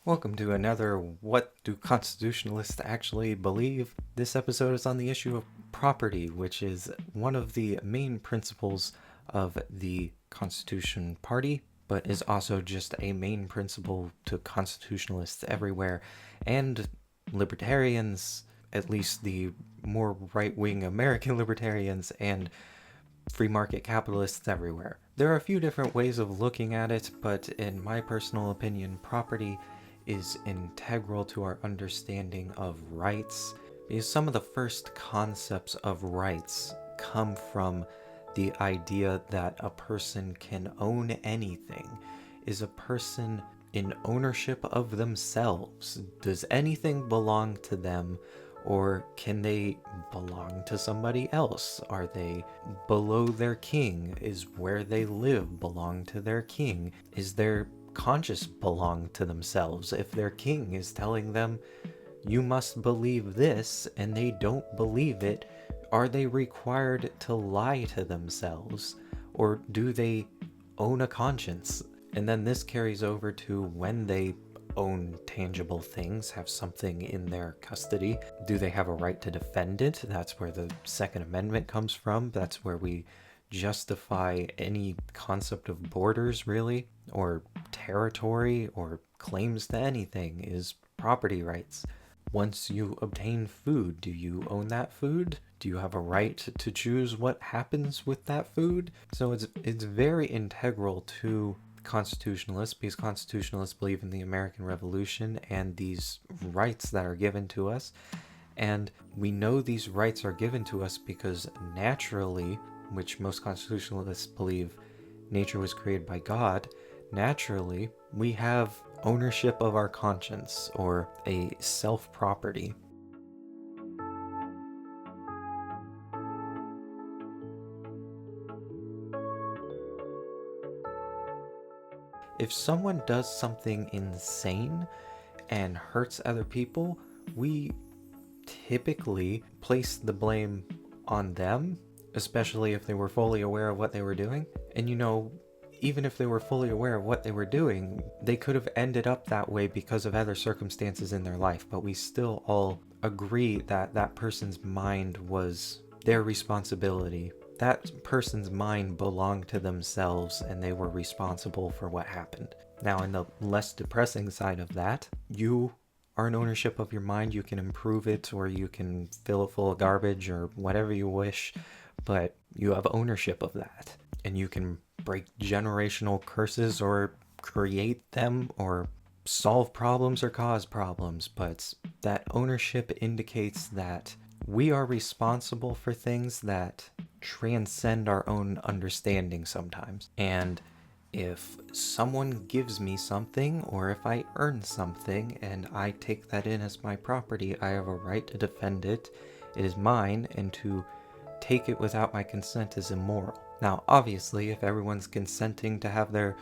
Welcome to another What Do Constitutionalists Actually Believe? This episode is on the issue of property, which is one of the main principles of the Constitution Party, but is also just a main principle to constitutionalists everywhere and libertarians, at least the more right wing American libertarians, and free market capitalists everywhere. There are a few different ways of looking at it, but in my personal opinion, property is integral to our understanding of rights, because some of the first concepts of rights come from the idea that a person can own anything. Is a person in ownership of themselves? Does anything belong to them, or can they belong to somebody else? Are they below their king? Is where they live belong to their king? Is their conscience belong to themselves? If their king is telling them, you must believe this, and they don't believe it, are they required to lie to themselves? Or do they own a conscience? And then this carries over to when they own tangible things, have something in their custody. Do they have a right to defend it? That's where the Second Amendment comes from. That's where we justify any concept of borders, really, or territory, or claims to anything, is property rights. Once you obtain food, do you own that food? Do you have a right to choose what happens with that food? So it's very integral to constitutionalists, because constitutionalists believe in the American Revolution and these rights that are given to us. And we know these rights are given to us because naturally, which most constitutionalists believe nature was created by God, naturally we have ownership of our conscience, or a self-property. If someone does something insane and hurts other people, we typically place the blame on them, especially if they were fully aware of what they were doing. And even if they were fully aware of what they were doing, they could have ended up that way because of other circumstances in their life, but we still all agree that that person's mind was their responsibility. That person's mind belonged to themselves, and they were responsible for what happened. Now, in the less depressing side of that, you are in ownership of your mind. You can improve it, or you can fill it full of garbage, or whatever you wish, but you have ownership of that. And you can break generational curses, or create them, or solve problems, or cause problems, but that ownership indicates that we are responsible for things that transcend our own understanding sometimes. And if someone gives me something, or if I earn something and I take that in as my property, I have a right to defend it. It is mine, and to take it without my consent is immoral. Now, obviously, if everyone's consenting to have their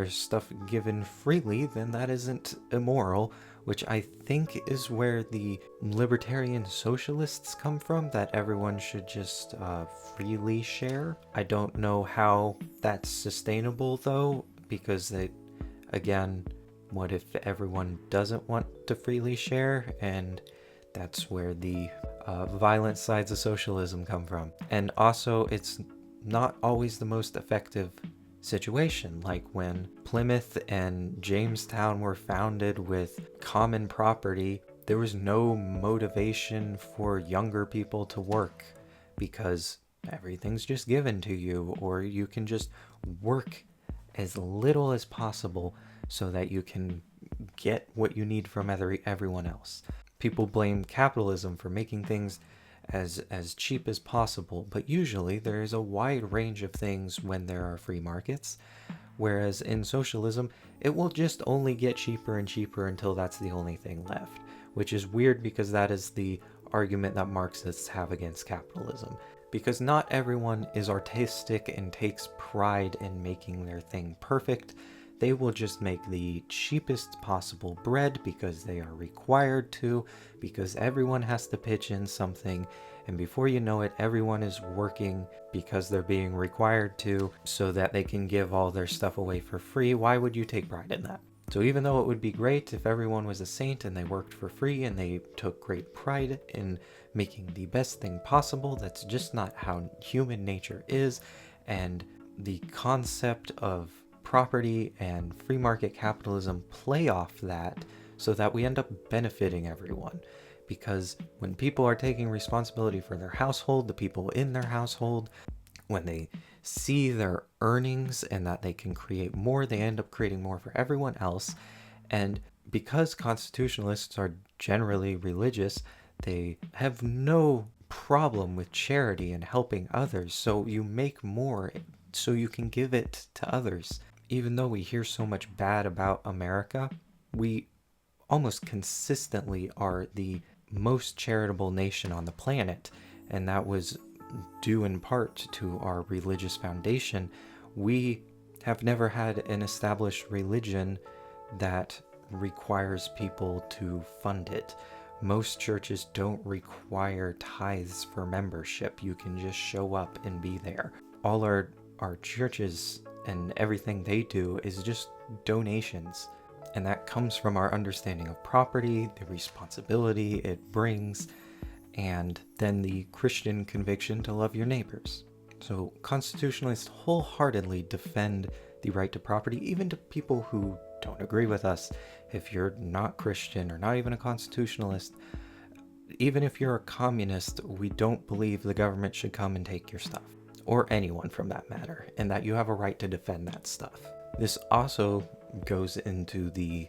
stuff given freely, then that isn't immoral, which I think is where the libertarian socialists come from, that everyone should just freely share. I don't know how that's sustainable, though, because again, what if everyone doesn't want to freely share? And that's where the violent sides of socialism come from. And also, it's not always the most effective situation, like when Plymouth and Jamestown were founded with common property. There was no motivation for younger people to work because everything's just given to you, or you can just work as little as possible so that you can get what you need from everyone else. People blame capitalism for making things as cheap as possible, but usually there is a wide range of things when there are free markets, whereas in socialism it will just only get cheaper and cheaper until that's the only thing left, which is weird because that is the argument that Marxists have against capitalism, because not everyone is artistic and takes pride in making their thing perfect. They will just make the cheapest possible bread because they are required to, because everyone has to pitch in something, and before you know it, everyone is working because they're being required to, so that they can give all their stuff away for free. Why would you take pride in that? So even though it would be great if everyone was a saint and they worked for free and they took great pride in making the best thing possible, that's just not how human nature is. And the concept of property and free market capitalism play off that so that we end up benefiting everyone. Because when people are taking responsibility for their household, the people in their household, when they see their earnings and that they can create more, they end up creating more for everyone else. And because constitutionalists are generally religious, they have no problem with charity and helping others. So you make more so you can give it to others. Even though we hear so much bad about America, we almost consistently are the most charitable nation on the planet. And that was due in part to our religious foundation. We have never had an established religion that requires people to fund it. Most churches don't require tithes for membership. You can just show up and be there. All our churches and everything they do is just donations. And that comes from our understanding of property, the responsibility it brings, and then the Christian conviction to love your neighbors. So constitutionalists wholeheartedly defend the right to property, even to people who don't agree with us. If you're not Christian or not even a constitutionalist, even if you're a communist, we don't believe the government should come and take your stuff, or anyone from that matter, and that you have a right to defend that stuff. This also goes into the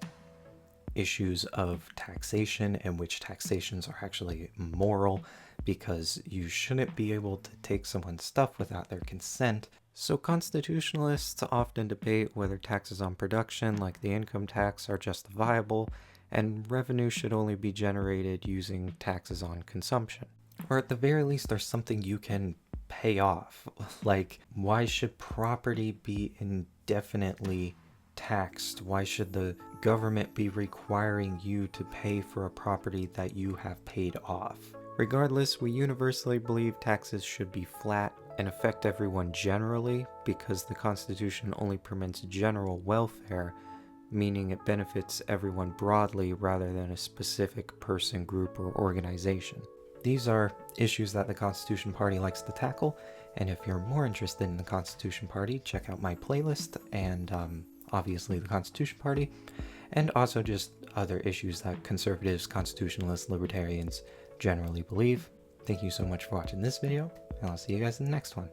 issues of taxation and which taxations are actually moral, because you shouldn't be able to take someone's stuff without their consent. So constitutionalists often debate whether taxes on production, like the income tax, are justifiable, and revenue should only be generated using taxes on consumption. Or at the very least, there's something you can pay off. Like, why should property be indefinitely taxed? Why should the government be requiring you to pay for a property that you have paid off? Regardless, we universally believe taxes should be flat and affect everyone generally, because the Constitution only permits general welfare, meaning it benefits everyone broadly rather than a specific person, group, or organization. These are issues that the Constitution Party likes to tackle, and if you're more interested in the Constitution Party, check out my playlist and obviously the Constitution Party, and also just other issues that conservatives, constitutionalists, libertarians generally believe. Thank you so much for watching this video, and I'll see you guys in the next one.